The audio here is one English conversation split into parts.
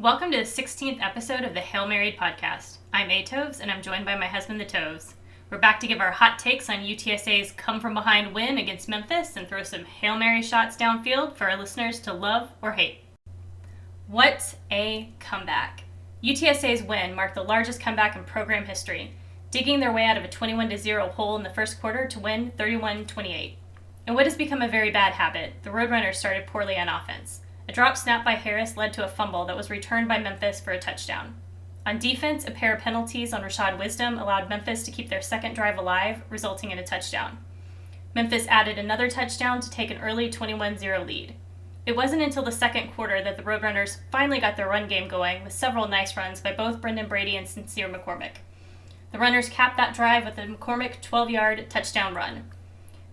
Welcome to the 16th episode of the Hail Married podcast. I'm Atoves, and I'm joined by my husband, the Toves. We're back to give our hot takes on UTSA's come-from-behind win against Memphis and throw some Hail Mary shots downfield for our listeners to love or hate. What a comeback. UTSA's win marked the largest comeback in program history, digging their way out of a 21-0 hole in the first quarter to win 31-28. In what has become a very bad habit, the Roadrunners started poorly on offense. A drop snap by Harris led to a fumble that was returned by Memphis for a touchdown. On defense, a pair of penalties on Rashad Wisdom allowed Memphis to keep their second drive alive, resulting in a touchdown. Memphis added another touchdown to take an early 21-0 lead. It wasn't until the second quarter that the Roadrunners finally got their run game going with several nice runs by both Brendan Brady and Sincere McCormick. The Runners capped that drive with a McCormick 12-yard touchdown run.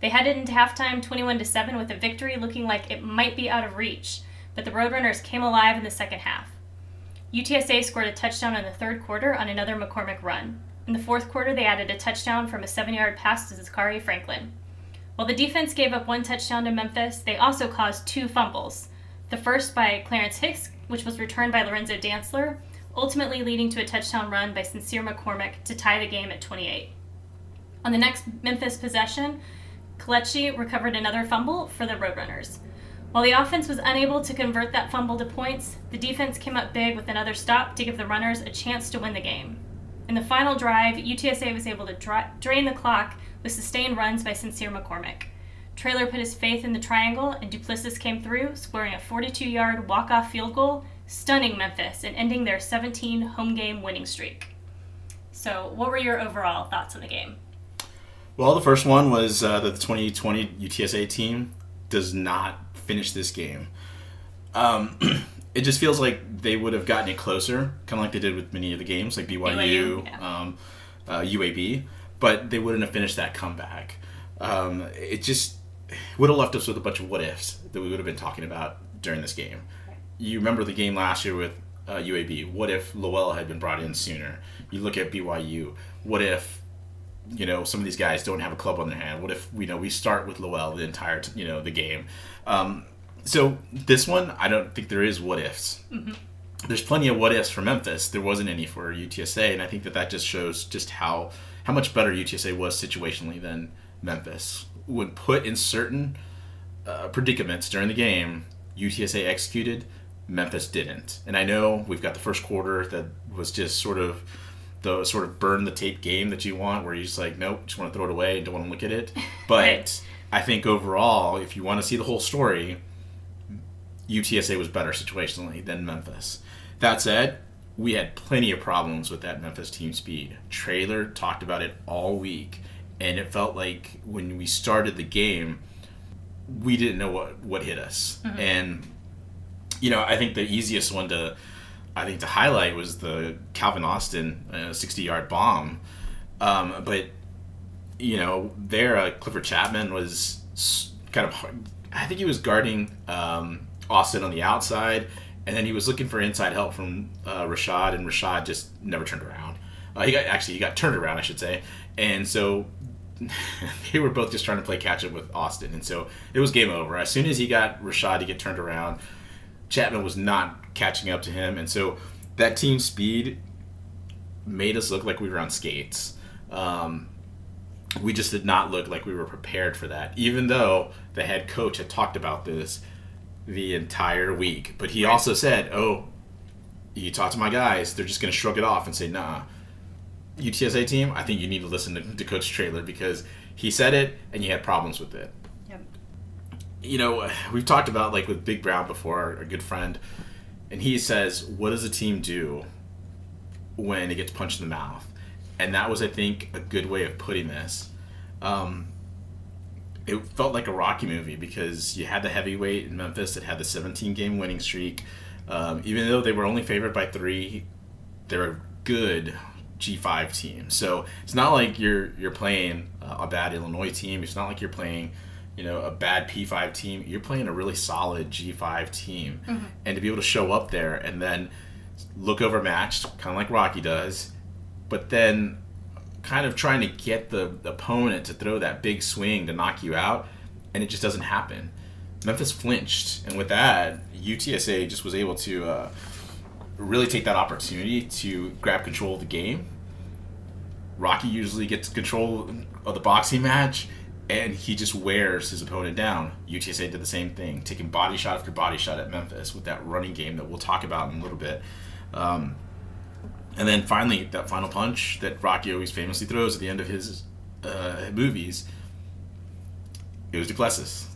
They headed into halftime 21-7 with a victory looking like it might be out of reach, but the Roadrunners came alive in the second half. UTSA scored a touchdown in the third quarter on another McCormick run. In the fourth quarter, they added a touchdown from a 7-yard pass to Zachary Franklin. While the defense gave up one touchdown to Memphis, they also caused two fumbles. The first by Clarence Hicks, which was returned by Lorenzo Dantzler, ultimately leading to a touchdown run by Sincere McCormick to tie the game at 28. On the next Memphis possession, Kelechi recovered another fumble for the Roadrunners. While the offense was unable to convert that fumble to points, the defense came up big with another stop to give the Runners a chance to win the game. In the final drive, UTSA was able to drain the clock with sustained runs by Sincere McCormick. Traylor put his faith in the triangle, and Duplessis came through, scoring a 42-yard walk-off field goal, stunning Memphis and ending their 17 home game winning streak. So, what were your overall thoughts on the game? Well, the first one was that the 2020 UTSA team does not finish this game. It just feels like they would have gotten it closer, kind of like they did with many of the games, like BYU, yeah. UAB, but they wouldn't have finished that comeback. It just would have left us with a bunch of what-ifs that we would have been talking about during this game. You remember the game last year with UAB. What if Lowell had been brought in sooner? You look at BYU. What if some of these guys don't have a club on their hand? What if we start with Lowell the entire the game? So this one, I don't think there is what ifs. Mm-hmm. There's plenty of what ifs for Memphis. There wasn't any for UTSA, and I think that just shows just how much better UTSA was situationally than Memphis. When put in certain predicaments during the game, UTSA executed, Memphis didn't. And I know we've got the first quarter that was just sort of burn the tape game that you want, where you're just like, nope, just want to throw it away and don't want to look at it. But right. I think overall, if you want to see the whole story, UTSA was better situationally than Memphis. That said, we had plenty of problems with that Memphis team speed. Traylor talked about it all week, and it felt like when we started the game, we didn't know what hit us. Mm-hmm. And I think the easiest one to highlight was the Calvin Austin 60-yard bomb. But Clifford Chapman was kind of hard. I think he was guarding Austin on the outside, and then he was looking for inside help from Rashad, and Rashad just never turned around. He got turned around, I should say. And so they were both just trying to play catch-up with Austin. And so it was game over. As soon as he got Rashad to get turned around, Chapman was not catching up to him, and so that team speed made us look like we were on skates. We just did not look like we were prepared for that, even though the head coach had talked about this the entire week. But he also said, you talk to my guys, they're just going to shrug it off and say, nah. UTSA team, I think you need to listen to Coach Traylor, because he said it and you had problems with it. We've talked about, like, with Big Brown before, our good friend, and he says, what does a team do when it gets punched in the mouth? And that was, I think, a good way of putting this. It felt like a Rocky movie, because you had the heavyweight in Memphis that had the 17-game winning streak. Even though they were only favored by 3, they're a good G5 team. So it's not like you're playing a bad Illinois team. It's not like you're playing a bad P5 team. You're playing a really solid G5 team. Mm-hmm. And to be able to show up there and then look overmatched, kind of like Rocky does, but then kind of trying to get the opponent to throw that big swing to knock you out, and it just doesn't happen. Memphis flinched, and with that, UTSA just was able to really take that opportunity to grab control of the game. Rocky usually gets control of the boxing match, and he just wears his opponent down. UTSA did the same thing, taking body shot after body shot at Memphis with that running game that we'll talk about in a little bit. And then finally, that final punch that Rocky always famously throws at the end of his movies, it was Duplessis.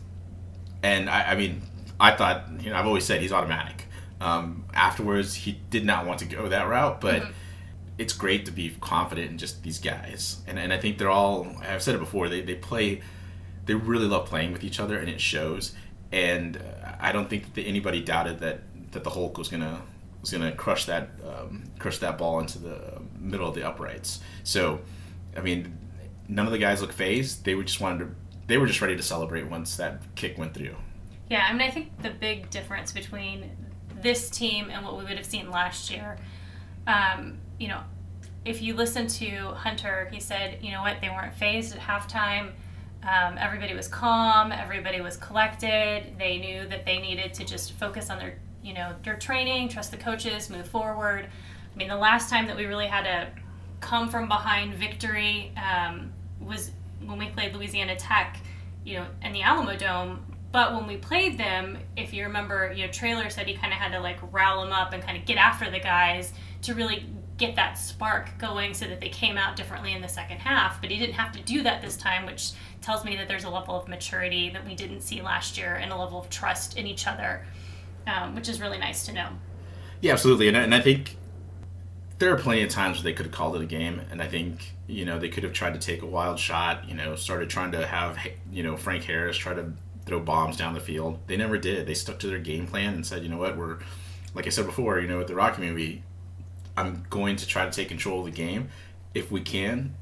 And I mean, I thought, I've always said he's automatic. Afterwards, he did not want to go that route, but it's great to be confident in just these guys. And I think they're all, I've said it before, they really love playing with each other, and it shows. And I don't think that anybody doubted that the Hulk was gonna crush that ball into the middle of the uprights. So, I mean, none of the guys look phased. They were just ready to celebrate once that kick went through. Yeah, I mean, I think the big difference between this team and what we would have seen last year, if you listen to Hunter, he said, you know what, they weren't phased at halftime. Everybody was calm. Everybody was collected. They knew that they needed to just focus on their training, trust the coaches, move forward. I mean, the last time that we really had a come from behind victory was when we played Louisiana Tech, in the Alamo Dome. But when we played them, if you remember, Traylor said he kind of had to rile them up and kind of get after the guys to really get that spark going so that they came out differently in the second half. But he didn't have to do that this time, which tells me that there's a level of maturity that we didn't see last year and a level of trust in each other, which is really nice to know. Yeah, absolutely. And I think there are plenty of times where they could have called it a game, and I think, they could have tried to take a wild shot, started trying to have, Frank Harris try to throw bombs down the field. They never did. They stuck to their game plan and said, you know what, we're, like I said before, with the Rocky movie, I'm going to try to take control of the game. If we can,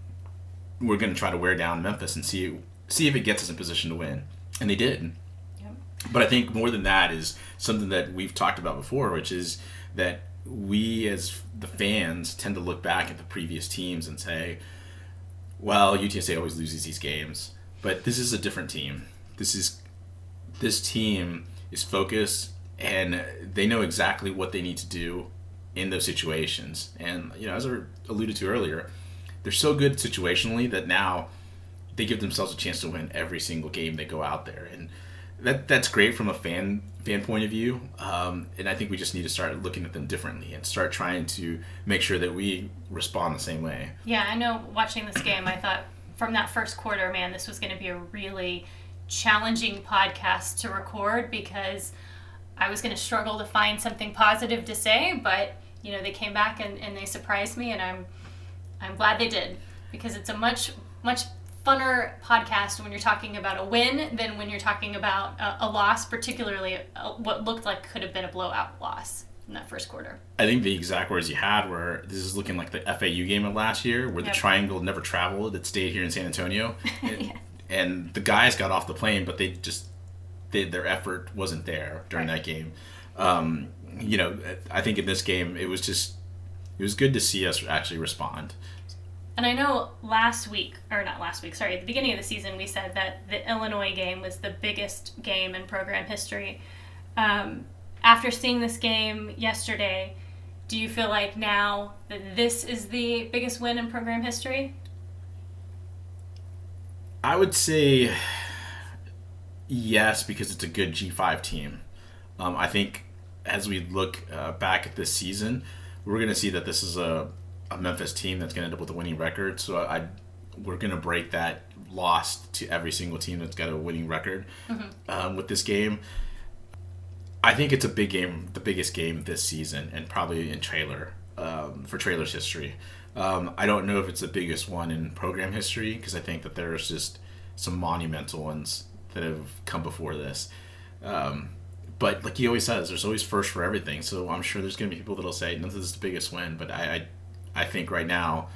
we're going to try to wear down Memphis and see if it gets us in position to win. And they did. Yep. But I think more than that is something that we've talked about before, which is that we as the fans tend to look back at the previous teams and say, well, UTSA always loses these games. But this is a different team. This team is focused, and they know exactly what they need to do in those situations. And, as I alluded to earlier, they're so good situationally that now they give themselves a chance to win every single game they go out there. And that's great from a fan point of view. And I think we just need to start looking at them differently and start trying to make sure that we respond the same way. Yeah, I know watching this game, I thought from that first quarter, man, this was going to be a really challenging podcast to record because I was going to struggle to find something positive to say, but they came back and they surprised me, and I'm glad they did, because it's a much funner podcast when you're talking about a win than when you're talking about a loss, particularly what looked like could have been a blowout loss in that first quarter. I think the exact words you had were, this is looking like the FAU game of last year where the triangle never traveled. It stayed here in San Antonio. Yeah. And the guys got off the plane, but their effort wasn't there during that game. I think in this game, it was good to see us actually respond. And I know at the beginning of the season, we said that the Illinois game was the biggest game in program history. After seeing this game yesterday, do you feel like now that this is the biggest win in program history? I would say yes, because it's a good G5 team. I think as we look back at this season, we're going to see that this is a Memphis team that's going to end up with a winning record. So we're going to break that loss to every single team that's got a winning record with this game. I think it's a big game, the biggest game this season, and probably in for Traylor's history. I don't know if it's the biggest one in program history, because I think that there's just some monumental ones that have come before this. But like he always says, there's always first for everything. So I'm sure there's going to be people that'll say, no, this is the biggest win. But I think right now,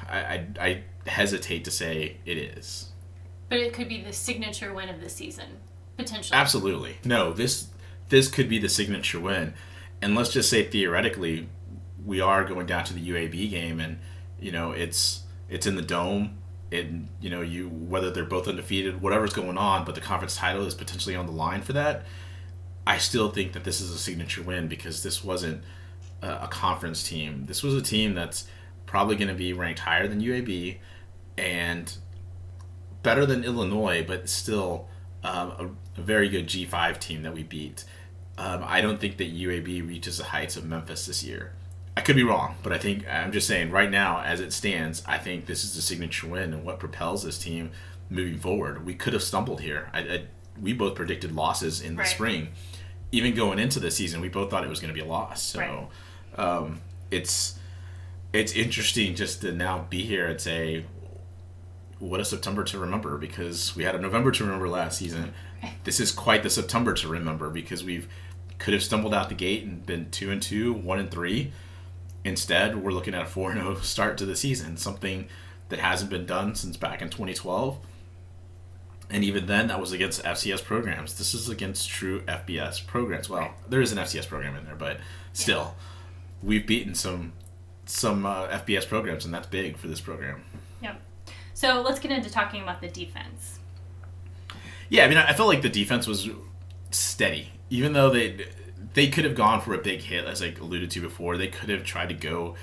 I hesitate to say it is. But it could be the signature win of the season, potentially. Absolutely. No, this could be the signature win. And let's just say theoretically, we are going down to the UAB game, and it's in the Dome, and whether they're both undefeated, whatever's going on, but the conference title is potentially on the line for that. I still think that this is a signature win because this wasn't a conference team. This was a team that's probably going to be ranked higher than UAB and better than Illinois, but still a very good G5 team that we beat. I don't think that UAB reaches the heights of Memphis this year. I could be wrong, but I'm just saying right now, as it stands, I think this is the signature win and what propels this team moving forward. We could have stumbled here. We both predicted losses in the spring. Even going into the season, we both thought it was going to be a loss. So it's interesting just to now be here and say, what a September to remember, because we had a November to remember last season. This is quite the September to remember because could have stumbled out the gate and been 2-2, 1-3. Instead, we're looking at a 4-0 start to the season, something that hasn't been done since back in 2012. And even then, that was against FCS programs. This is against true FBS programs. Well, there is an FCS program in there, but still, we've beaten some FBS programs, and that's big for this program. Yep. So let's get into talking about the defense. Yeah, I mean, I felt like the defense was steady. Even though they could have gone for a big hit, as I alluded to before. They could have tried to go,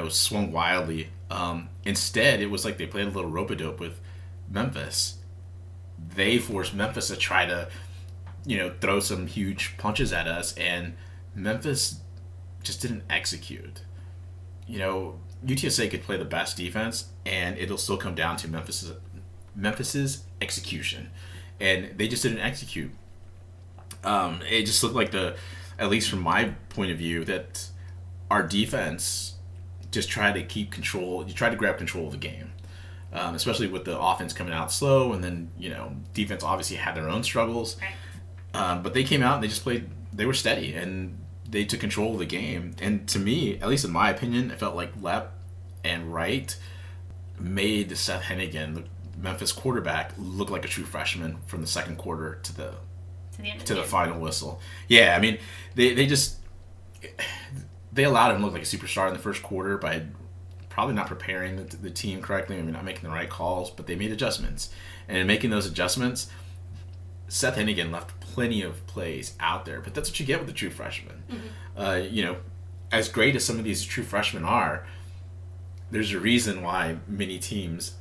swung wildly. Instead, it was like they played a little rope-a-dope with Memphis. They forced Memphis to try to, throw some huge punches at us, and Memphis just didn't execute. UTSA could play the best defense, and it'll still come down to Memphis's execution, and they just didn't execute. It just looked like at least from my point of view, that our defense just tried to keep control. You tried to grab control of the game, especially with the offense coming out slow, and then defense obviously had their own struggles. But they came out and they just played. They were steady and they took control of the game. And to me, at least in my opinion, it felt like Lepp and Wright made Seth Hennigan, the Memphis quarterback, look like a true freshman from the second quarter to the final whistle. Yeah, I mean, they allowed him to look like a superstar in the first quarter by probably not preparing the team correctly. I mean, not making the right calls, but they made adjustments. And in making those adjustments, Seth Hennigan left plenty of plays out there. But that's what you get with a true freshman. Mm-hmm. As great as some of these true freshmen are, there's a reason why many teams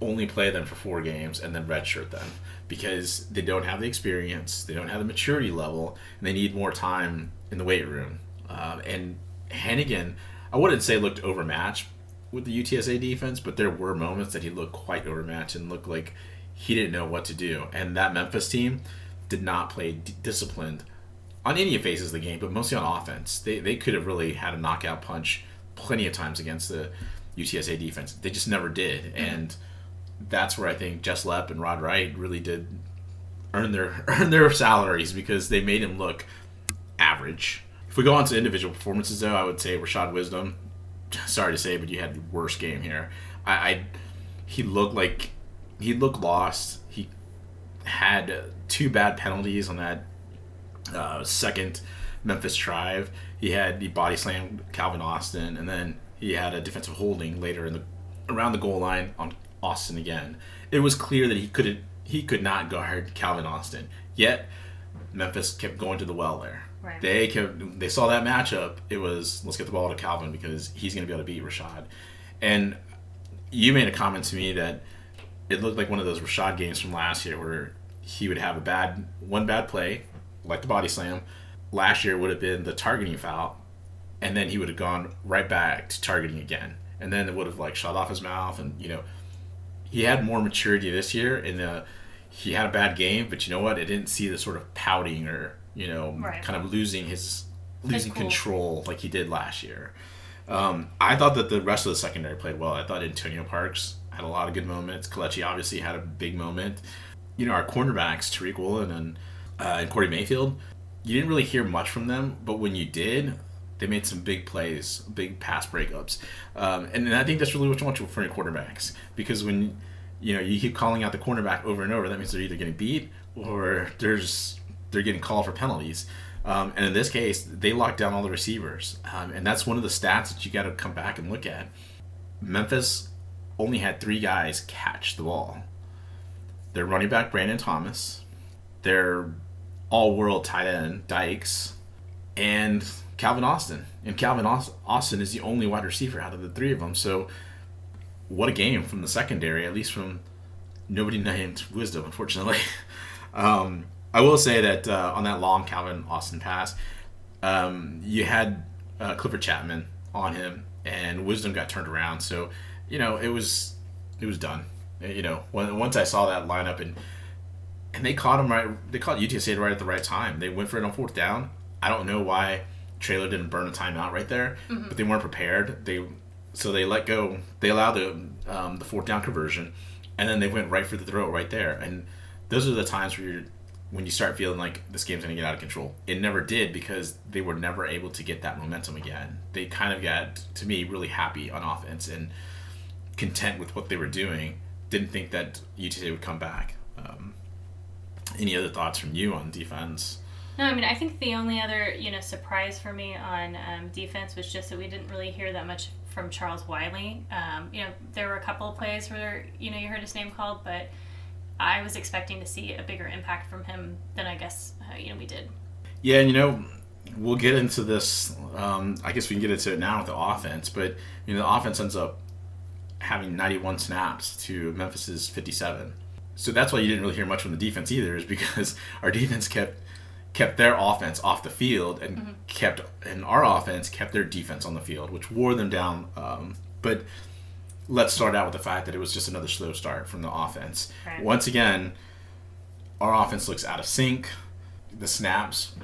only play them for 4 games and then redshirt them, because they don't have the experience, they don't have the maturity level, and they need more time in the weight room. And Hennigan, I wouldn't say looked overmatched with the UTSA defense, but there were moments that he looked quite overmatched and looked like he didn't know what to do. And that Memphis team did not play disciplined on any phases of the game, but mostly on offense. They could have really had a knockout punch plenty of times against the UTSA defense. They just never did. Mm-hmm. And that's where I think Jess Lepp and Rod Wright really did earn their salaries, because they made him look average. If we go on to individual performances, though, I would say Rashad Wisdom. Sorry to say, but you had the worst game here. He looked lost. He had 2 bad penalties on that second Memphis drive. He body slammed Calvin Austin, and then he had a defensive holding later around the goal line on Austin again. It was clear that he could not guard Calvin Austin. Yet Memphis kept going to the well there. Right. They saw that matchup. It was, let's get the ball to Calvin because he's going to be able to beat Rashad. And you made a comment to me that it looked like one of those Rashad games from last year where he would have one bad play, like the body slam. Last year would have been the targeting foul, and then he would have gone right back to targeting again. And then it would have shut off his mouth. And, he had more maturity this year, and he had a bad game, but you know what? I didn't see the sort of pouting or, kind of losing control like he did last year. I thought that the rest of the secondary played well. I thought Antonio Parks had a lot of good moments. Kalechi obviously had a big moment. Our cornerbacks, Tariq Woolen and Corey Mayfield, you didn't really hear much from them, but when you did, they made some big plays, big pass breakups. And I think that's really what you want for your quarterbacks, because when you keep calling out the cornerback over and over, that means they're either getting beat or they're getting called for penalties. And in this case, they locked down all the receivers. And that's one of the stats that you got to come back and look at. Memphis only had 3 guys catch the ball. Their running back, Brandon Thomas, their all-world tight end Dykes and Calvin Austin. And Calvin Austin is the only wide receiver out of the three of them. So what a game from the secondary, at least from nobody named Wisdom, unfortunately. I will say that on that long Calvin Austin pass, you had Clifford Chapman on him, and Wisdom got turned around. So, it was done. Once I saw that lineup and they caught him right. They caught UTSA right at the right time. They went for it on fourth down. I don't know why Traylor didn't burn a timeout right there, but they weren't prepared. So they let go. They allowed the fourth down conversion, and then they went right for the throw right there. And those are the times when you start feeling like this game's going to get out of control. It never did, because they were never able to get that momentum again. They kind of got, to me, really happy on offense and content with what they were doing. Didn't think that UTSA would come back. Any other thoughts from you on defense? No, I mean, I think the only other, surprise for me on defense was just that we didn't really hear that much from Charles Wiley. There were a couple of plays where, you heard his name called, but I was expecting to see a bigger impact from him than I guess, we did. Yeah, we'll get into this. I guess we can get into it now with the offense, but, the offense ends up having 91 snaps to Memphis's 57. So that's why you didn't really hear much from the defense either, is because our defense kept their offense off the field and and our offense kept their defense on the field, which wore them down. But let's start out with the fact that it was just another slow start from the offense. Right. Once again, our offense looks out of sync. The snaps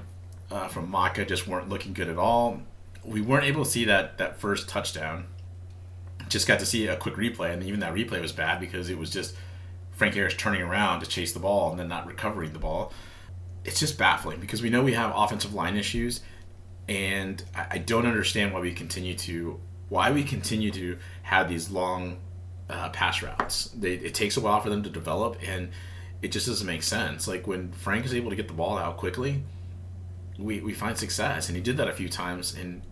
from Maka just weren't looking good at all. We weren't able to see that first touchdown. Just got to see a quick replay, and even that replay was bad because it was just Frank Harris turning around to chase the ball and then not recovering the ball. It's just baffling because we know we have offensive line issues, and I don't understand why we continue to have these long pass routes. It takes a while for them to develop, and it just doesn't make sense. Like when Frank is able to get the ball out quickly, we find success, and he did that a few times, and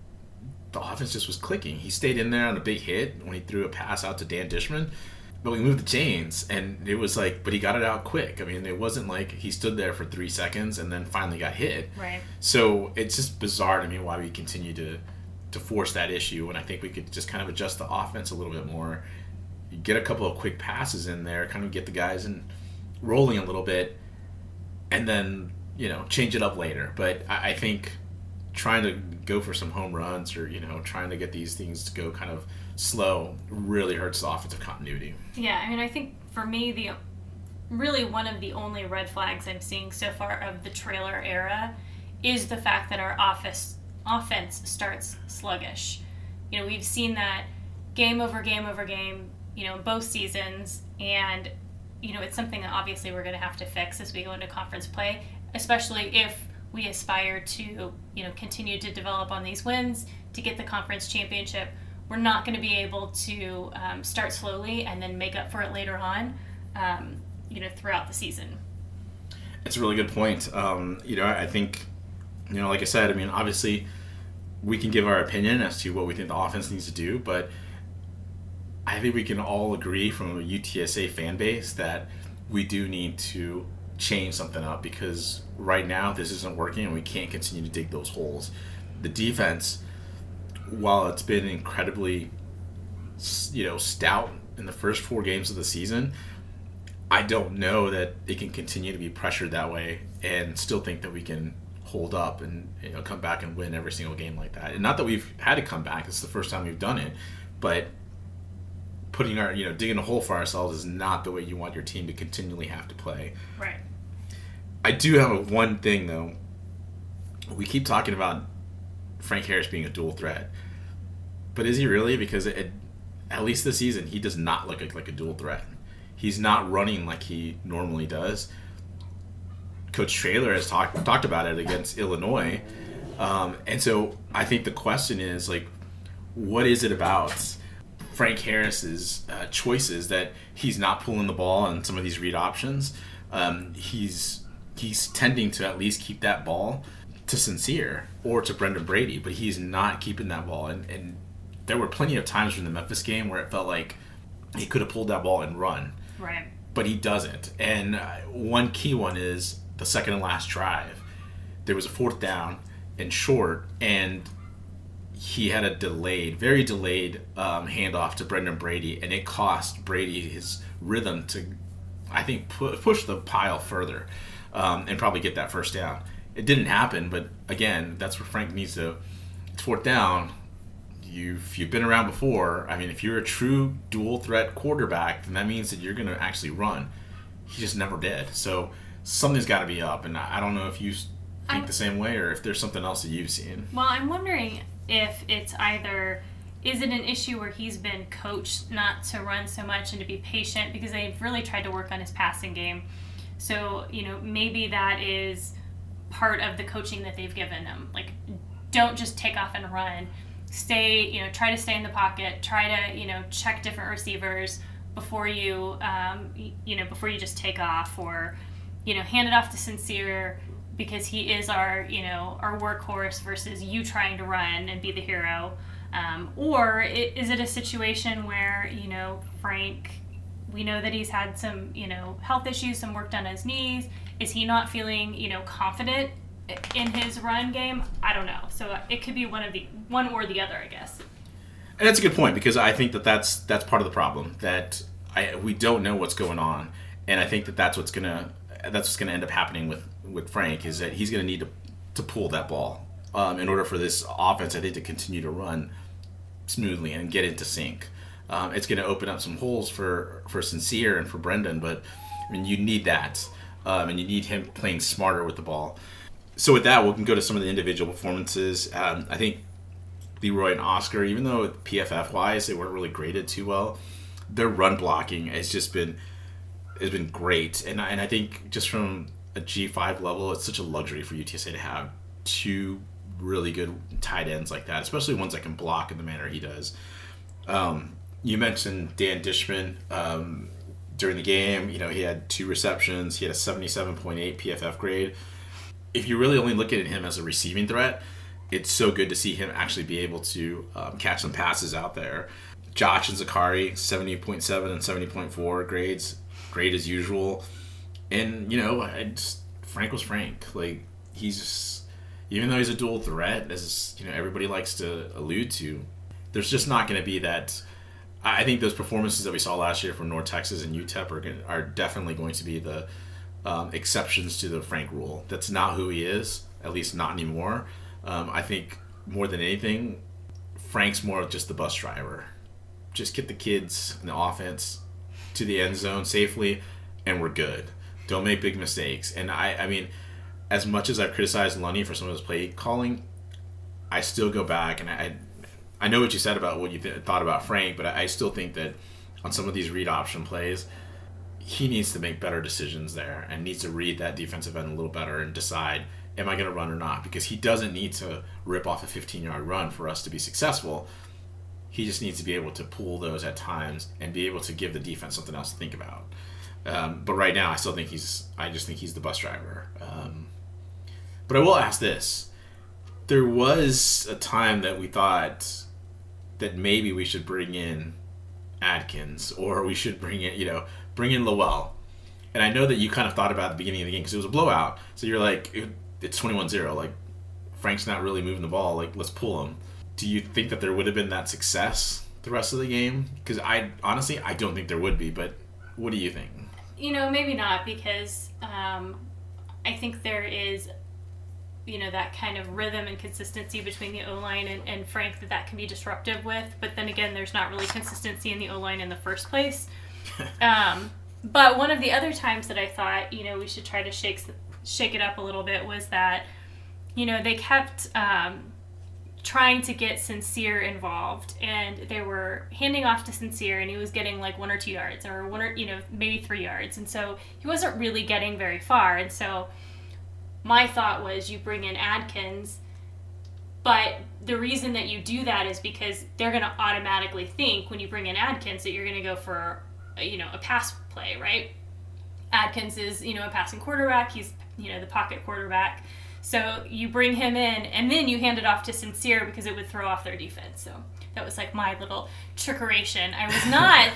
the offense just was clicking. He stayed in there on a big hit when he threw a pass out to Dan Dishman, but we moved the chains, and it was like, but he got it out quick. I mean, it wasn't like he stood there for 3 seconds and then finally got hit. Right. So it's just bizarre to me why we continue to force that issue, and I think we could just kind of adjust the offense a little bit more. You get a couple of quick passes in there, kind of get the guys rolling a little bit, and then, change it up later. But I think trying to go for some home runs or, trying to get these things to go kind of slow really hurts the offensive continuity. Yeah, I mean, I think for me, really one of the only red flags I'm seeing so far of the Traylor era is the fact that our offense starts sluggish. We've seen that game over game over game, both seasons, and, it's something that obviously we're going to have to fix as we go into conference play, especially if we aspire to, continue to develop on these wins to get the conference championship. We're not going to be able to start slowly and then make up for it later on, throughout the season. It's a really good point. I think, like I said, I mean, obviously we can give our opinion as to what we think the offense needs to do, but I think we can all agree from a UTSA fan base that we do need to change something up, because right now this isn't working and we can't continue to dig those holes. The defense, while it's been incredibly, stout in the first 4 games of the season, I don't know that it can continue to be pressured that way and still think that we can hold up and come back and win every single game like that. And not that we've had to come back; it's the first time we've done it. But putting our digging a hole for ourselves is not the way you want your team to continually have to play. Right. I do have one thing though. We keep talking about Frank Harris being a dual threat, but is he really? Because at least this season he does not look like a dual threat. He's not running like he normally does. Coach Traylor has talked about it against Illinois, and so I think the question is, like, what is it about Frank Harris's choices that he's not pulling the ball on some of these read options? He's tending to at least keep that ball to Sincere or to Brendan Brady, but he's not keeping that ball. And there were plenty of times in the Memphis game where it felt like he could have pulled that ball and run. Right. But he doesn't. And one key one is the second and last drive. there was a fourth down and short, and he had a very delayed handoff to Brendan Brady, and it cost Brady his rhythm to, I think, push the pile further and probably get that first down. It didn't happen, but again, that's where Frank needs to. It's fourth down. You've been around before. I mean, if you're a true dual threat quarterback, then that means that you're going to actually run. He just never did. So something's got to be up, and I don't know if you think the same way or if there's something else that you've seen. Well, I'm wondering if it's either, is it an issue where he's been coached not to run so much and to be patient because they've really tried to work on his passing game. So, maybe that is part of the coaching that they've given him. Like, don't just take off and run. Stay, try to stay in the pocket. Try to, check different receivers before you, before you just take off, or, hand it off to Sincere because he is our workhorse versus you trying to run and be the hero. Or is it a situation where, Frank, we know that he's had some, health issues, some work done on his knees. Is he not feeling, confident in his run game? I don't know. So it could be one or the other, I guess. And that's a good point, because I think that's part of the problem, that we don't know what's going on, and I think that's what's gonna end up happening with Frank, is that he's gonna need to pull that ball in order for this offense, I think, to continue to run smoothly and get into sync. It's going to open up some holes for Sincere and for Brendan, but I mean, you need that, and you need him playing smarter with the ball. So with that, we can go to some of the individual performances. I think Leroy and Oscar, even though PFF-wise they weren't really graded too well, their run blocking has been great, and I think just from a G5 level, it's such a luxury for UTSA to have two really good tight ends like that, especially ones that can block in the manner he does. You mentioned Dan Dishman during the game. He had 2 receptions. He had a 77.8 PFF grade. If you really only look at him as a receiving threat, it's so good to see him actually be able to catch some passes out there. Josh and Zakari, 70.7 and 70.4 grades, great as usual. And, Frank was Frank. Like, he's just, even though he's a dual threat, as everybody likes to allude to, there's just not going to be that. I think those performances that we saw last year from North Texas and UTEP are definitely going to be the exceptions to the Frank rule. That's not who he is, at least not anymore. I think more than anything, Frank's more just the bus driver. Just get the kids in the offense to the end zone safely, and we're good. Don't make big mistakes. And I mean, as much as I've criticized Lunny for some of his play calling, I still go back and I know what you said about what you thought about Frank, but I still think that on some of these read option plays, he needs to make better decisions there and needs to read that defensive end a little better and decide, am I going to run or not? Because he doesn't need to rip off a 15-yard run for us to be successful. He just needs to be able to pull those at times and be able to give the defense something else to think about. But right now, I just think he's the bus driver. But I will ask this. There was a time that we thought that maybe we should bring in Adkins, or we should bring in Lowell. And I know that you kind of thought about at the beginning of the game because it was a blowout. So you're like, it's 21-0. Like, Frank's not really moving the ball. Like, let's pull him. Do you think that there would have been that success the rest of the game? Because I don't think there would be. But what do you think? Maybe not, because I think there is, that kind of rhythm and consistency between the O-line and Frank that can be disruptive with. But then again, there's not really consistency in the O-line in the first place. But one of the other times that I thought, we should try to shake it up a little bit was that, they kept trying to get Sincere involved, and they were handing off to Sincere, and he was getting like 1 or 2 yards, or maybe 3 yards, and so he wasn't really getting very far. And so my thought was, you bring in Adkins, but the reason that you do that is because they're going to automatically think when you bring in Adkins that you're going to go for a pass play, right? Adkins is a passing quarterback. He's the pocket quarterback. So you bring him in, and then you hand it off to Sincere because it would throw off their defense. So that was like my little trickeration. I was not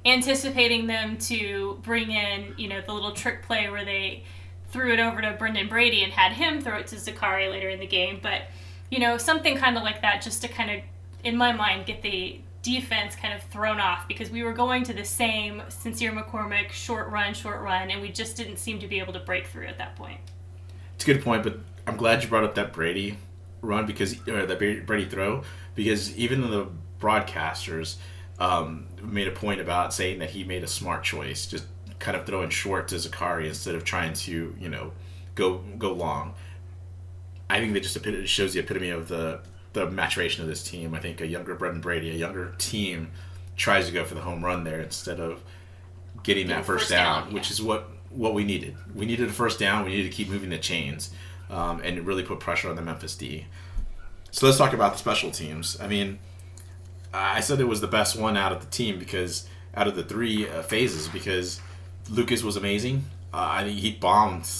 anticipating them to bring in, the little trick play where they threw it over to Brendan Brady and had him throw it to Zakari later in the game. But, you know, something kind of like that just to kind of, in my mind, get the defense kind of thrown off, because we were going to the same Sincere McCormick short run, and we just didn't seem to be able to break through at that point. It's a good point, but I'm glad you brought up that Brady run, or the Brady throw, because even the broadcasters made a point about saying that he made a smart choice, just kind of throwing short to Zakari instead of trying to, you know, go long. I think that just shows the epitome of the maturation of this team. I think a younger Brendan Brady, a younger team, tries to go for the home run there instead of getting that first down, which is what we needed. We needed a first down. We needed to keep moving the chains, and it really put pressure on the Memphis D. So let's talk about the special teams. I mean, I said it was the best one out of the team, because out of the three phases, because Lucas was amazing. I think he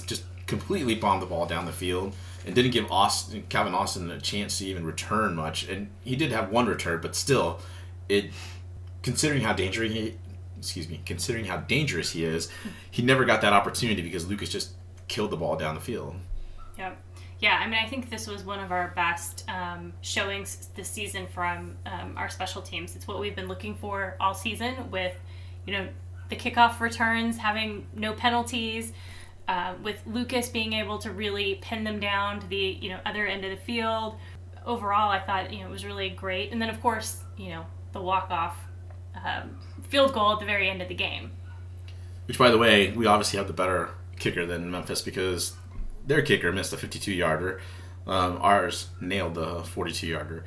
just completely bombed the ball down the field, and didn't give Calvin Austin a chance to even return much. And he did have one return, but still, considering how dangerous he is, he never got that opportunity because Lucas just killed the ball down the field. Yep. Yeah, I mean, I think this was one of our best showings this season from our special teams. It's what we've been looking for all season, with, you know, the kickoff returns having no penalties, with Lucas being able to really pin them down to the, you know, other end of the field. Overall, I thought, you know, it was really great. And then, of course, you know, the walk-off field goal at the very end of the game. Which, by the way, we obviously have the better kicker than Memphis, because their kicker missed a 52-yarder. Ours nailed the 42-yarder.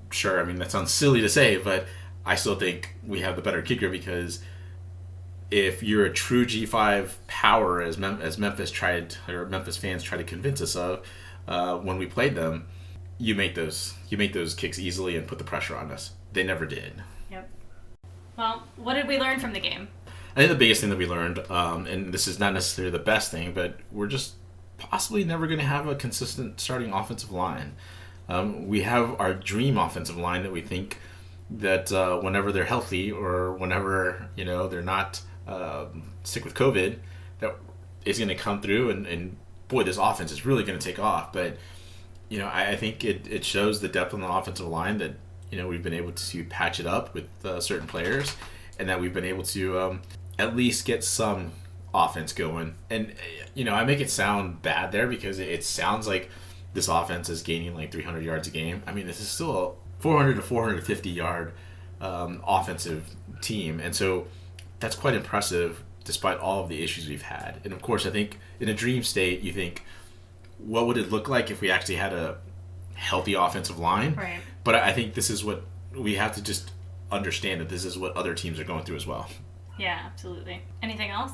Sure, I mean, that sounds silly to say, but I still think we have the better kicker, because if you're a true G5 power, as Memphis fans try to convince us of when we played them, you make those kicks easily and put the pressure on us. They never did. Yep. Well, what did we learn from the game? I think the biggest thing that we learned, and this is not necessarily the best thing, but we're just possibly never going to have a consistent starting offensive line. We have our dream offensive line that we think that whenever they're healthy, or whenever, you know, they're not sick with COVID, that is going to come through, and boy, this offense is really going to take off. But, you know, I think it shows the depth on the offensive line that, you know, we've been able to patch it up with certain players, and that we've been able to at least get some offense going. And, you know, I make it sound bad there, because it sounds like this offense is gaining like 300 yards a game. I mean, this is still a 400 to 450 yard offensive team, and so that's quite impressive despite all of the issues we've had. And of course, I think in a dream state, you think, what would it look like if we actually had a healthy offensive line? Right. But I think this is what we have to just understand, that this is what other teams are going through as well. Yeah, absolutely. Anything else?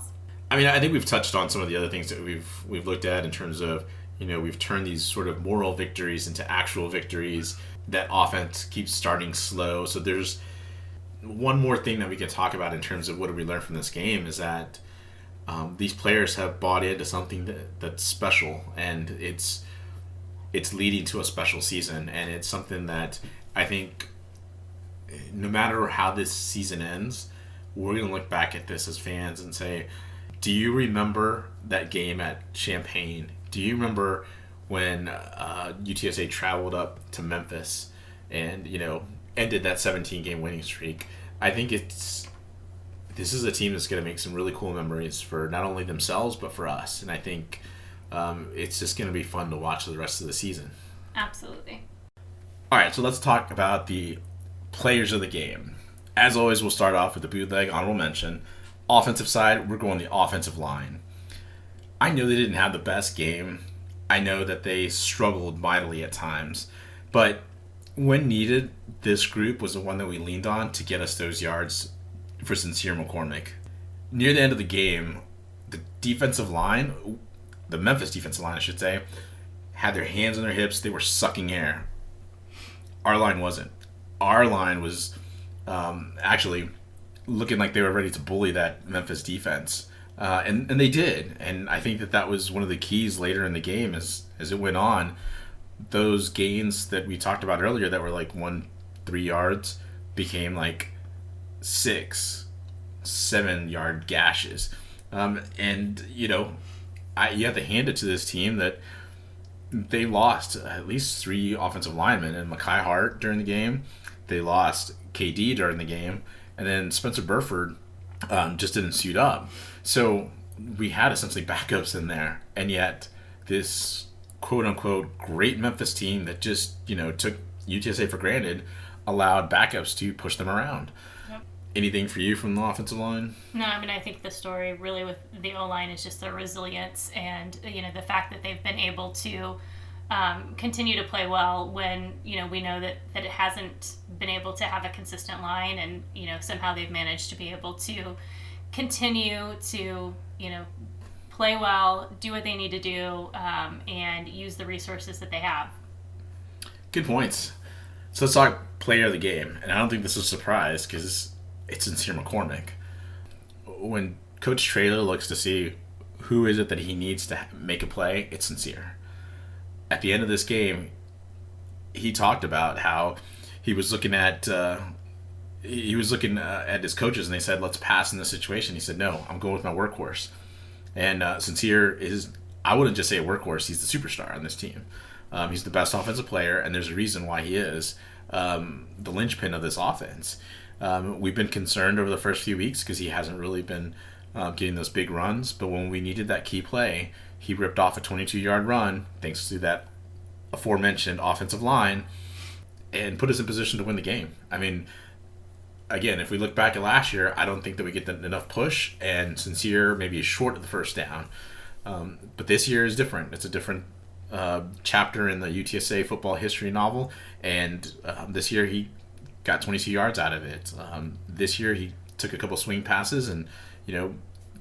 I mean, I think we've touched on some of the other things that we've looked at in terms of, you know, we've turned these sort of moral victories into actual victories. That offense keeps starting slow. So there's one more thing that we can talk about in terms of what did we learn from this game, is that these players have bought into something that's special, and it's leading to a special season. And it's something that I think no matter how this season ends, we're going to look back at this as fans and say, do you remember that game at Champaign? Do you remember when UTSA traveled up to Memphis and, you know, ended that 17-game winning streak? I think this is a team that's going to make some really cool memories for not only themselves but for us. And I think it's just going to be fun to watch the rest of the season. Absolutely. All right, so let's talk about the players of the game. As always, we'll start off with the bootleg honorable mention. Offensive side, we're going the offensive line. I know they didn't have the best game. I know that they struggled mightily at times. But when needed, this group was the one that we leaned on to get us those yards for Sincere McCormick. Near the end of the game, the defensive line, the Memphis defensive line, I should say, had their hands on their hips. They were sucking air. Our line wasn't. Our line was actually looking like they were ready to bully that Memphis defense. And they did. And I think that was one of the keys later in the game as it went on. Those gains that we talked about earlier that were like 1-3 yards became like 6-7 yard gashes. And, you know, you have to hand it to this team that they lost at least 3 offensive linemen, and Mekhi Hart during the game. They lost KD during the game, and then Spencer Burford just didn't suit up. So we had essentially backups in there, and yet this quote-unquote great Memphis team that just, took UTSA for granted allowed backups to push them around. Yep. Anything for you from the offensive line? No, I mean, I think the story really with the O-line is just their resilience and, the fact that they've been able to continue to play well when, we know that it hasn't been able to have a consistent line, and, somehow they've managed to be able to continue to, play well, do what they need to do, and use the resources that they have. Good points. So let's talk player of the game. And I don't think this is a surprise because it's Sincere McCormick. When Coach Traylor looks to see who is it that he needs to make a play, it's Sincere. At the end of this game, he talked about how he was looking at his coaches, and they said, let's pass in this situation. He said, no, I'm going with my workhorse. And Sincere is, I wouldn't just say a workhorse, he's the superstar on this team. He's the best offensive player, and there's a reason why he is the linchpin of this offense. We've been concerned over the first few weeks because he hasn't really been getting those big runs, but when we needed that key play, he ripped off a 22-yard run thanks to that aforementioned offensive line and put us in position to win the game. I mean, again, if we look back at last year, I don't think that we get enough push, and Sincere maybe is short of the first down. But this year is different. It's a different chapter in the UTSA football history novel, and this year he got 22 yards out of it. This year he took a couple swing passes and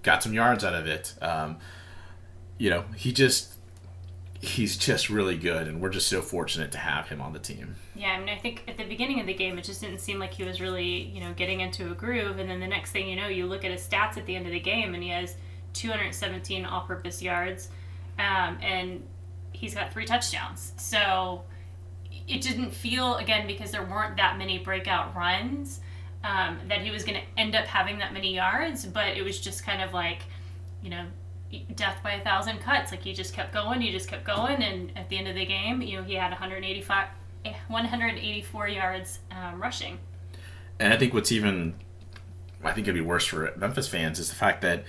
got some yards out of it. He's just really good, and we're just so fortunate to have him on the team. Yeah, I mean, I think at the beginning of the game, it just didn't seem like he was really, getting into a groove, and then the next thing you know, you look at his stats at the end of the game, and he has 217 all-purpose yards, and he's got 3 touchdowns. So it didn't feel, again, because there weren't that many breakout runs, that he was going to end up having that many yards, but it was just kind of like, death by 1,000 cuts. Like, you just kept going, and at the end of the game, he had 184 yards rushing. And I think it'd be worse for Memphis fans is the fact that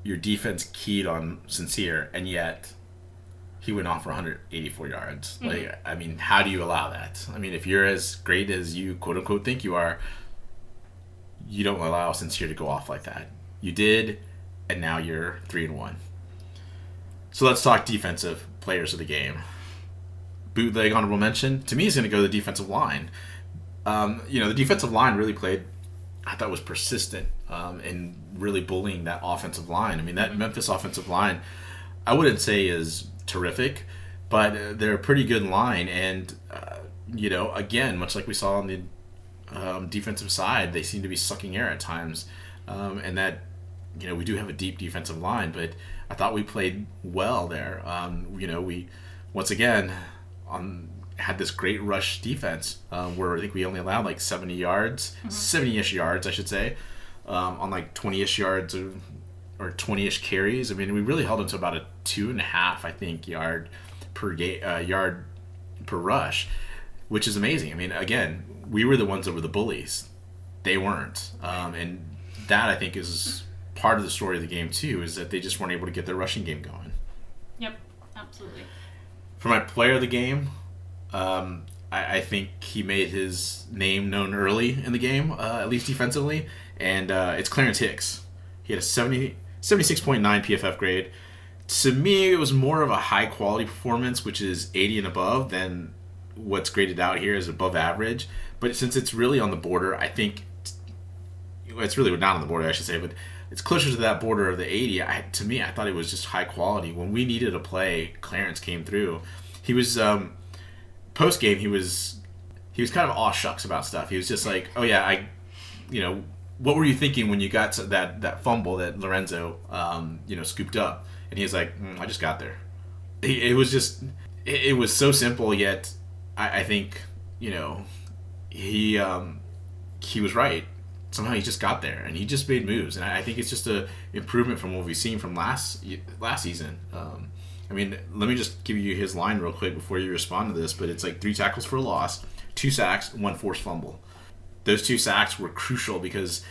your defense keyed on Sincere, and yet he went off for 184 yards. Mm-hmm. Like, I mean, how do you allow that? I mean, if you're as great as you quote unquote think you are, you don't allow Sincere to go off like that. You did, and now you're 3-1. So let's talk defensive players of the game. Bootleg honorable mention to me is going to go to the defensive line. The defensive line really played, I thought, was persistent in really bullying that offensive line. I mean, that Memphis offensive line, I wouldn't say is terrific, but they're a pretty good line. And, again, much like we saw on the defensive side, they seem to be sucking air at times. And that, we do have a deep defensive line, but I thought we played well there. We, once again, had this great rush defense where I think we only allowed like 70 yards, 70-ish yards, I should say, on like 20-ish yards or 20-ish carries. I mean, we really held them to about a 2.5, I think, yard per rush, which is amazing. I mean, again, we were the ones that were the bullies. They weren't. And that, I think, is part of the story of the game, too, is that they just weren't able to get their rushing game going. Yep, absolutely. For my player of the game, I think he made his name known early in the game, at least defensively, and it's Clarence Hicks. He had a 76.9 PFF grade. To me, it was more of a high-quality performance, which is 80 and above, than what's graded out here as above average. But since it's really on the border, I think it's really not on the border, I should say, but it's closer to that border of the 80. To me, I thought it was just high quality. When we needed a play, Clarence came through. He was post game. He was kind of aw shucks about stuff. He was just like, "Oh yeah, what were you thinking when you got to that fumble that Lorenzo scooped up?" And he was like, "I just got there." It was so simple, yet I think he was right. somehow he just got there and he just made moves. And I think it's just a improvement from what we've seen from last season. I mean, let me just give you his line real quick before you respond to this, but it's like 3 tackles for a loss, 2 sacks, 1 forced fumble. Those 2 sacks were crucial because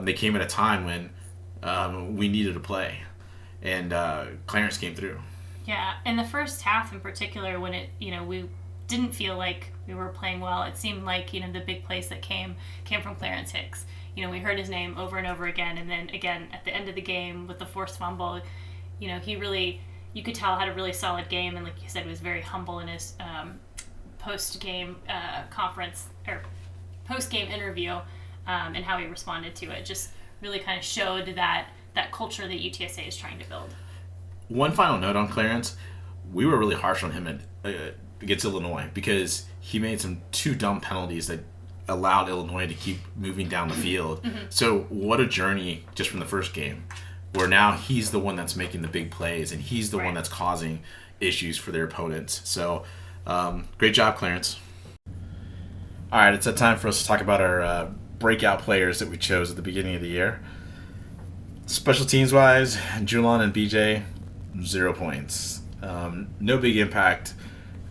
they came at a time when we needed a play, and Clarence came through. Yeah, in the first half in particular, when we didn't feel like we were playing well, it seemed like the big plays that came from Clarence Hicks. We heard his name over and over again, and then again at the end of the game with the forced fumble, he really, you could tell, had a really solid game, and like you said, was very humble in his post-game conference or post-game interview, and how he responded to it. Just really kind of showed that culture that UTSA is trying to build. One final note on Clarence: we were really harsh on him against Illinois because he made some 2 dumb penalties that allowed Illinois to keep moving down the field. Mm-hmm. So what a journey just from the first game, where now he's the one that's making the big plays and he's the one that's causing issues for their opponents. So great job, Clarence. All right, it's that time for us to talk about our breakout players that we chose at the beginning of the year. Special teams wise, Julon and BJ, 0 points. No big impact,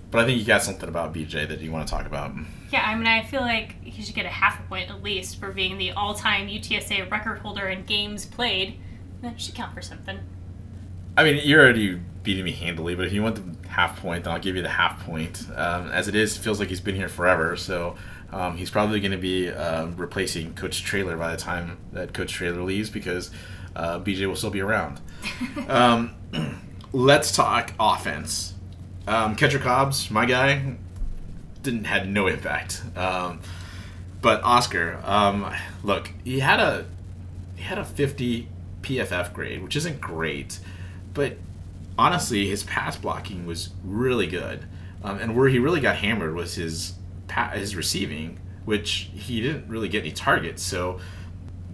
but I think you got something about BJ that you want to talk about. Yeah, I mean, I feel like he should get a half a point at least for being the all-time UTSA record holder in games played. That should count for something. I mean, you're already beating me handily, but if you want the half point, then I'll give you the half point. As it is, it feels like he's been here forever, so he's probably going to be replacing Coach Traylor by the time that Coach Traylor leaves, because BJ will still be around. Let's talk offense. Catcher Cobbs, my guy, had no impact. But Oscar, look, he had a 50 PFF grade, which isn't great, but honestly, his pass blocking was really good. And where he really got hammered was his receiving, which he didn't really get any targets. So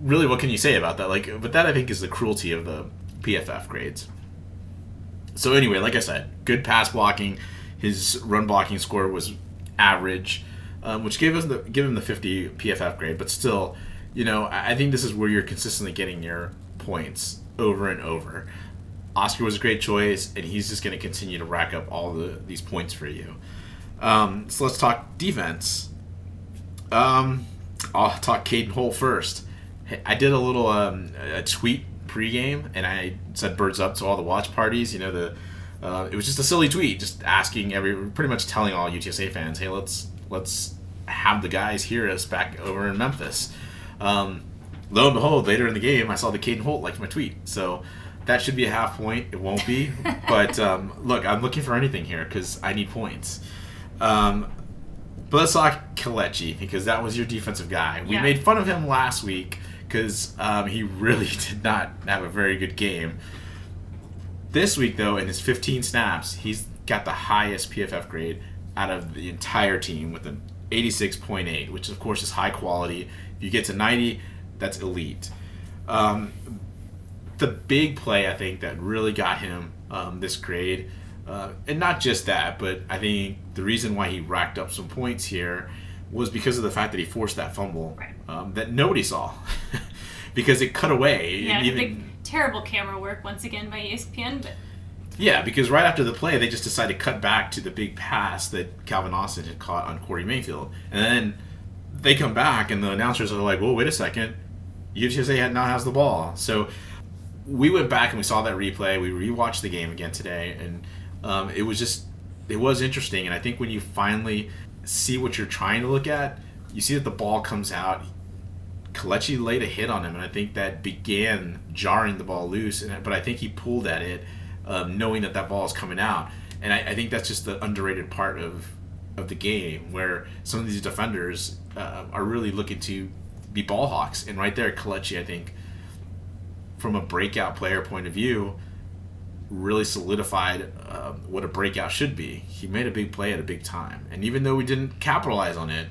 really, what can you say about that? But that, I think, is the cruelty of the PFF grades. So anyway, like I said, good pass blocking. His run blocking score was average, which gave him the 50 PFF grade. But still, I think this is where you're consistently getting your points over and over. Oscar was a great choice, and he's just going to continue to rack up all these points for you. So let's talk defense. I'll talk Caden Holt first. I did a little a tweet pregame, and I said "birds up" to all the watch parties. It was just a silly tweet, just asking pretty much telling all UTSA fans, "Hey, let's have the guys hear us back over in Memphis." Lo and behold, later in the game, I saw that Caden Holt liked my tweet, so that should be a half point. It won't be, but look, I'm looking for anything here because I need points. But let's talk Kelechi, because that was your defensive guy. We made fun of him last week because he really did not have a very good game. This week, though, in his 15 snaps, he's got the highest PFF grade out of the entire team with an 86.8, which of course is high quality. If you get to 90, that's elite. The big play, I think, that really got him this grade, and not just that, but I think the reason why he racked up some points here was because of the fact that he forced that fumble that nobody saw because it cut away. Yeah, and terrible camera work once again by ESPN. But yeah, because right after the play, they just decided to cut back to the big pass that Calvin Austin had caught on Corey Mayfield. And then they come back, and the announcers are like, whoa, wait a second. UTSA now has the ball. So we went back and we saw that replay. We rewatched the game again today, and it was interesting. And I think when you finally see what you're trying to look at, you see that the ball comes out. Kelechi laid a hit on him, and I think that began jarring the ball loose. But I think he pulled at it, knowing that ball is coming out. And I think that's just the underrated part of the game, where some of these defenders are really looking to be ball hawks. And right there, Kelechi, I think, from a breakout player point of view, really solidified what a breakout should be. He made a big play at a big time. And even though we didn't capitalize on it,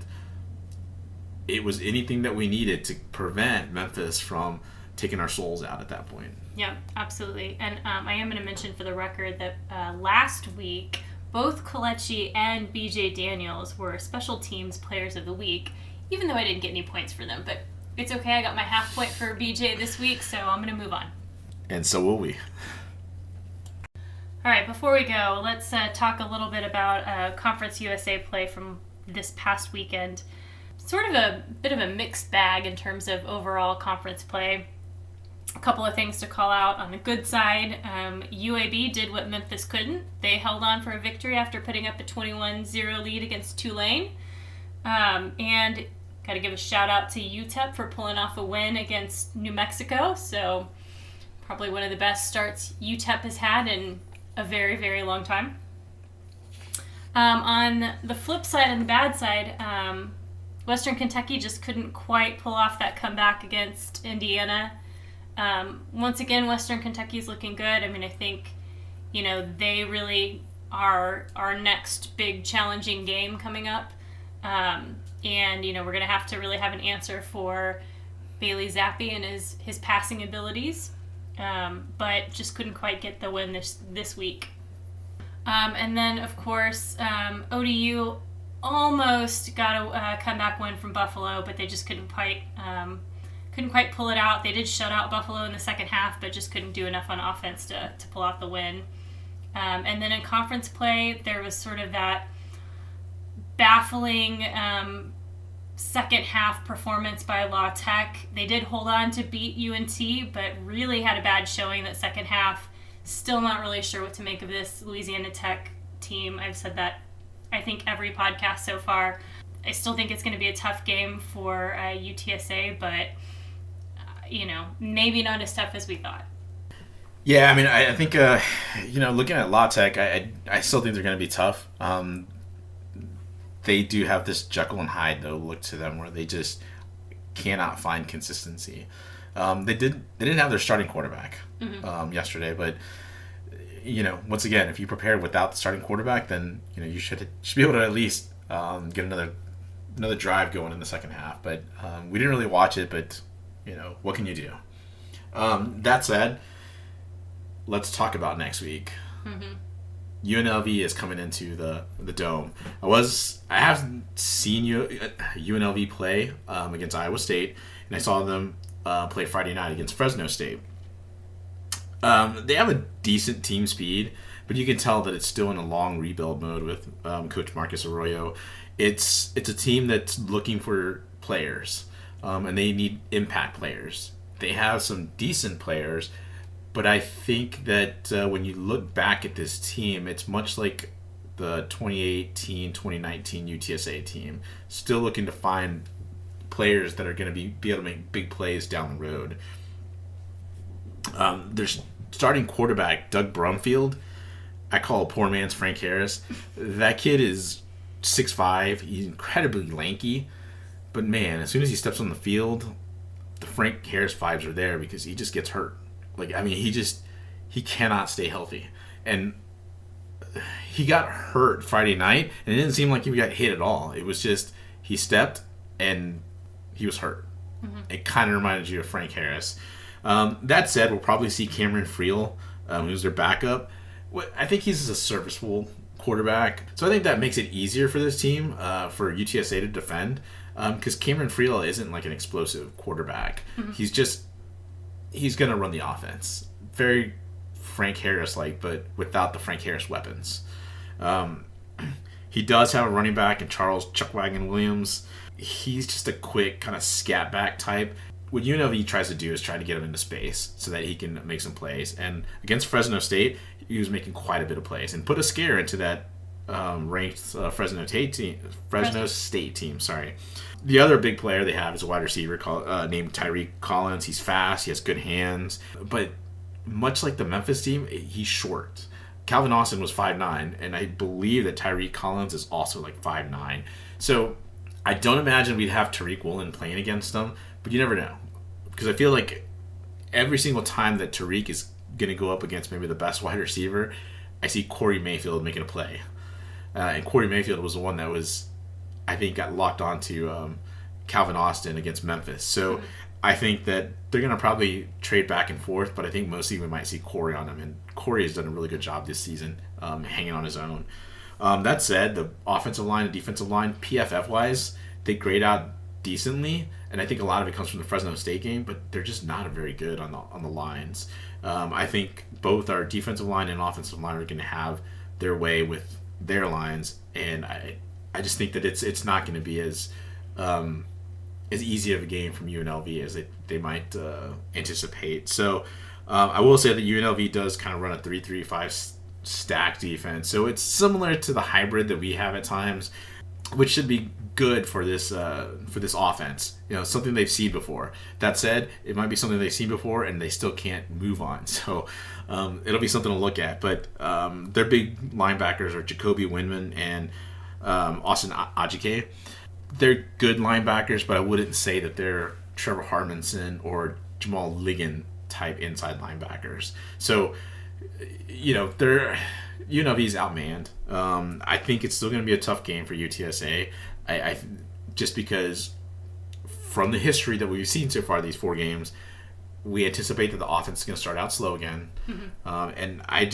it was anything that we needed to prevent Memphis from taking our souls out at that point. Yeah, absolutely. And I am going to mention for the record that last week, both Kelechi and BJ Daniels were special teams players of the week, even though I didn't get any points for them. But It's okay. I got my half point for BJ this week, so I'm going to move on. And so will we. All right, before we go, let's talk a little bit about Conference USA play from this past weekend. Sort of a bit of a mixed bag in terms of overall conference play. A couple of things to call out on the good side. UAB did what Memphis couldn't. They held on for a victory after putting up a 21-0 lead against Tulane. And got to give a shout out to UTEP for pulling off a win against New Mexico. So probably one of the best starts UTEP has had in a very, very long time. On the flip side and the bad side, Western Kentucky just couldn't quite pull off that comeback against Indiana. Once again, Western Kentucky's looking good. I mean, I think, they really are our next big challenging game coming up. And, we're going to have to really have an answer for Bailey Zappi and his passing abilities. But just couldn't quite get the win this week. And then, of course, ODU almost got a comeback win from Buffalo, but they just couldn't quite pull it out. They did shut out Buffalo in the second half, but just couldn't do enough on offense to pull out the win. And then in conference play, there was sort of that baffling second half performance by La Tech. They did hold on to beat UNT, but really had a bad showing that second half. Still not really sure what to make of this Louisiana Tech team. I've said that, I think, every podcast so far. I still think it's going to be a tough game for UTSA, but, maybe not as tough as we thought. Yeah, I mean, I think, looking at La Tech, I still think they're going to be tough. They do have this Jekyll and Hyde, though, look to them where they just cannot find consistency. They didn't have their starting quarterback yesterday, but once again, if you prepare without the starting quarterback, then you should be able to at least get another drive going in the second half. But we didn't really watch it, but what can you do? That said, let's talk about next week. UNLV is coming into the Dome. I haven't seen UNLV play against Iowa State, and I saw them play Friday night against Fresno State. They have a decent team speed, but you can tell that it's still in a long rebuild mode with Coach Marcus Arroyo. It's a team that's looking for players, and they need impact players. They have some decent players, but I think that when you look back at this team, it's much like the 2018-2019 UTSA team, still looking to find players that are going to be able to make big plays down the road. There's starting quarterback Doug Brumfield. I call a poor man's Frank Harris. That kid is 6'5". He's incredibly lanky, but man, as soon as he steps on the field, the Frank Harris vibes are there because he just gets hurt. He cannot stay healthy, and he got hurt Friday night, and it didn't seem like he got hit at all. It was just he stepped and he was hurt. It kind of reminded you of Frank Harris. That said, we'll probably see Cameron Friel, who's their backup. I think he's a serviceable quarterback, so I think that makes it easier for this team, for UTSA to defend, because Cameron Friel isn't like an explosive quarterback. He's going to run the offense. Very Frank Harris-like, but without the Frank Harris weapons. He does have a running back in Charles Chuckwagon Williams. He's just a quick kind of scat back type. What UNLV tries to do is try to get him into space so that he can make some plays. And against Fresno State, he was making quite a bit of plays and put a scare into that ranked Fresno State team. Sorry. The other big player they have is a wide receiver named Tyreek Collins. He's fast. He has good hands. But much like the Memphis team, he's short. Calvin Austin was 5'9", and I believe that Tyreek Collins is also like 5'9". So I don't imagine we'd have Tariq Woolen playing against them, but you never know. Because I feel like every single time that Tariq is going to go up against maybe the best wide receiver, I see Corey Mayfield making a play. And Corey Mayfield was the one that I think got locked onto Calvin Austin against Memphis. So I think that they're going to probably trade back and forth, but I think mostly we might see Corey on him. And Corey has done a really good job this season, hanging on his own. That said, the offensive line and defensive line, PFF-wise, they grade out decently, and I think a lot of it comes from the Fresno State game, but they're just not very good on the lines. I think both our defensive line and offensive line are going to have their way with their lines, and I just think that it's not going to be as easy of a game from UNLV as they might anticipate. So I will say that UNLV does kind of run a 3-3-5 stack defense, so it's similar to the hybrid that we have at times, which should be good for this offense. Something they've seen before. That said, it might be something they've seen before and they still can't move on. So it'll be something to look at. But their big linebackers are Jacoby Windman and Austin Ajike. They're good linebackers, but I wouldn't say that they're Trevor Harmanson or Jamal Ligon type inside linebackers. So, UNLV's outmanned. I think it's still going to be a tough game for UTSA. I just because from the history that we've seen so far, these 4 games, we anticipate that the offense is going to start out slow again. And I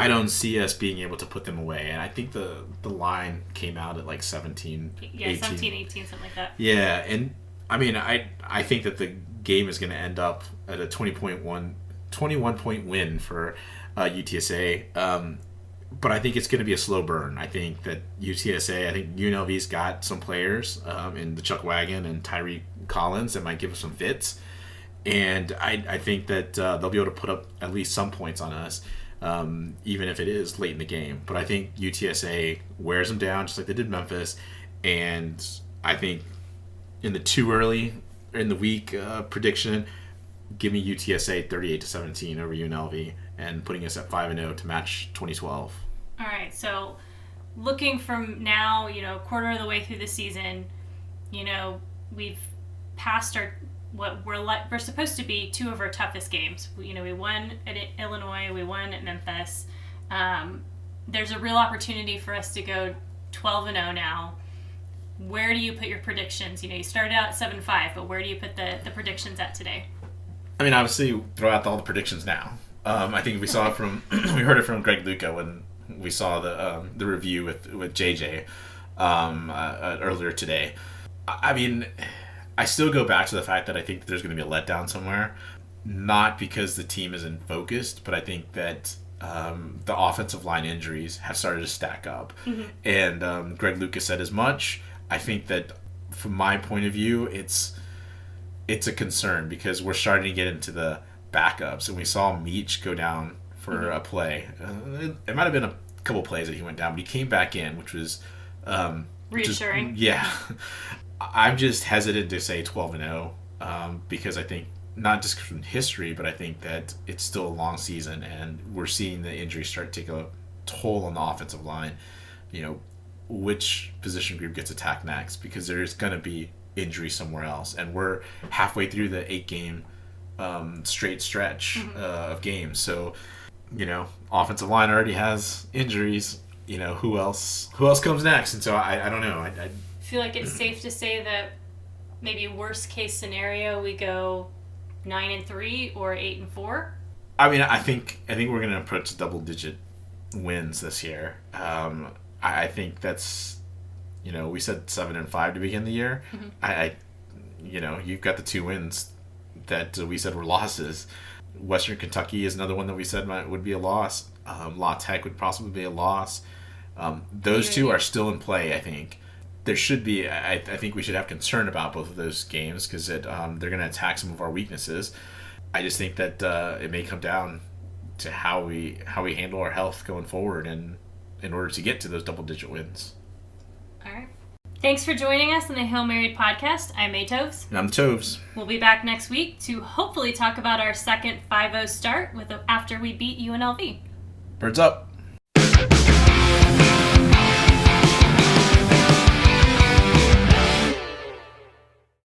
don't see us being able to put them away. And I think the line came out at like 17, 18. 17, 18, something like that. Yeah, and I mean, I think that the game is going to end up at a 21-point win for UTSA. But I think it's going to be a slow burn. I think that UNLV's got some players in the Chuck Wagon and Tyree Collins that might give us some fits. And I think that they'll be able to put up at least some points on us, even if it is late in the game. But I think UTSA wears them down just like they did Memphis. And I think in the too early in the week prediction, give me UTSA 38-17 over UNLV and putting us at 5-0 to match 2012. All right, so looking from now, quarter of the way through the season, we've passed what we're supposed to be 2 of our toughest games. We won at Illinois, we won at Memphis. There's a real opportunity for us to go 12-0 now. Where do you put your predictions? You started out at 7-5, but where do you put the predictions at today? I mean, obviously, throw out all the predictions now. I think we saw it we heard it from Greg Luca when we saw the review with JJ earlier today. I mean, I still go back to the fact that I think that there's going to be a letdown somewhere, not because the team isn't focused, but I think that the offensive line injuries have started to stack up. And Greg Luca said as much. I think that from my point of view, it's a concern because we're starting to get into the backups, and we saw Meach go down for a play. It might have been a couple plays that he went down, but he came back in, which was reassuring. Yeah. I'm just hesitant to say 12-0 because I think not just from history, but I think that it's still a long season, and we're seeing the injuries start to take a toll on the offensive line. Which position group gets attacked next, because there's going to be injury somewhere else, and we're halfway through the 8-game straight stretch of games. So offensive line already has injuries. Who else comes next? And so I don't know. I feel like it's safe to say that maybe worst case scenario we go 9-3 or 8-4. I mean, I think we're going to approach double-digit wins this year. I think that's, we said 7-5 to begin the year. You've got the 2 wins that we said were losses. Western Kentucky is another one that we said would be a loss. La Tech would possibly be a loss. Those 2 are still in play, I think. There should be, I think we should have concern about both of those games because they're going to attack some of our weaknesses. I just think that it may come down to how we handle our health going forward and in order to get to those double-digit wins. All right. Thanks for joining us on the Hail Married podcast. I'm Toves. And I'm Toves. We'll be back next week to hopefully talk about our second 5-0 start after we beat UNLV. Birds up.